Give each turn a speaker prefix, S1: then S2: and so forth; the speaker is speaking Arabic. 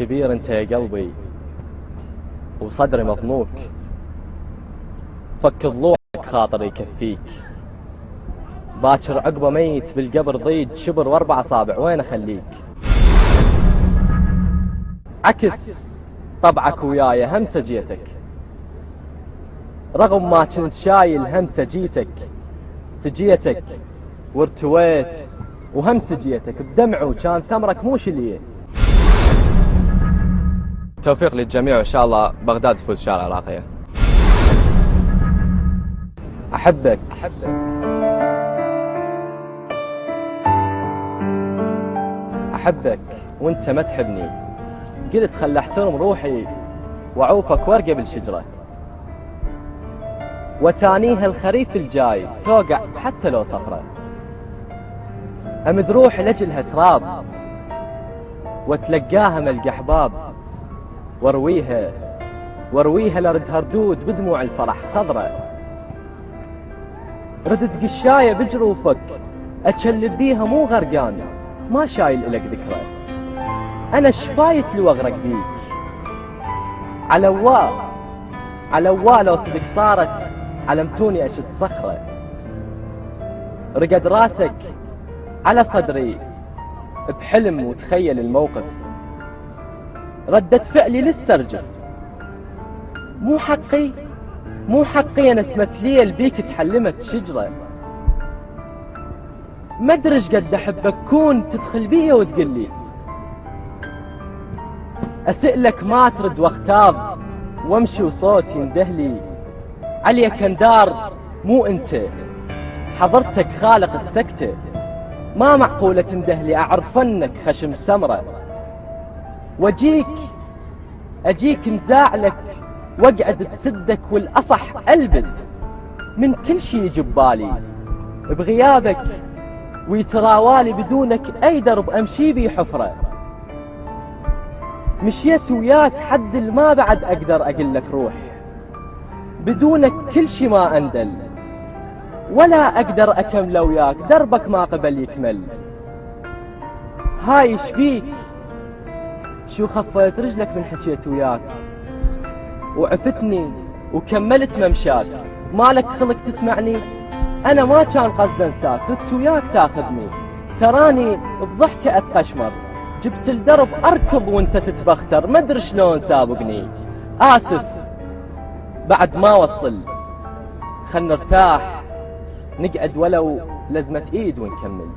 S1: شبير انت يا قلبي وصدري مضنوك، فك ضلوعك خاطر يكفيك. باكر عقبه ميت بالقبر ضيج شبر واربع اصابع، وين اخليك؟ عكس طبعك وياي هم سجيتك، رغم ما كنت شايل هم سجيتك وارتويت وهم سجيتك بدمع، وكان ثمرك مو شليه. توفيق للجميع، وإن شاء الله بغداد تفوز شارع العراقية. أحبك أحبك وأنت ما تحبني، قلت خل أحترم روحي وأعوفك ورقة بالشجرة، وتانيها الخريف الجاي توقع حتى لو صخرة، أمد روحي لجلها تراب وتلقاها ملقى أحباب، وارويها لردها ردود بدموع الفرح خضرة، ردت قشاية بجروفك أتشلب بيها مو غرقان، ما شايل إلك ذكرى، أنا شفايت لو أغرق بيك. على لو صدق صارت علمتوني أشد صخرة، رقد راسك على صدري بحلم وتخيل الموقف، ردة فعلي للسرجف، مو حقي أنا اسمت ليل بيك تحلمت شجرة، ما ادري ايش قد احبك كون تدخل بيا وتقلي، اسألك ما ترد واختاض وامشي وصوتي يندهلي، عليا كندار مو انت حضرتك خالق السكتة، ما معقولة تندهلي اعرفنك خشم سمرة، اجيك مزاعلك واقعد بسدك والاصح البد، من كل شي يجي ببالي بغيابك ويتراوالي، بدونك اي درب امشي بي حفرة، مشيت وياك حد ما بعد اقدر اقلك روح، بدونك كل شي ما اندل، ولا اقدر اكمل وياك دربك ما قبل يكمل. هاي شبيك شو خفيت رجلك من حكيت وياك، وعفتني وكملت ممشاك، مالك خلق تسمعني؟ انا ما كان قصد انساك، ردت وياك تاخذني، تراني بضحكة اتقشمر، جبت الدرب اركض وانت تتبختر، ما ادري شلون سابقني، اسف بعد ما وصل، خل نرتاح نقعد ولو لزمة ايد ونكمل.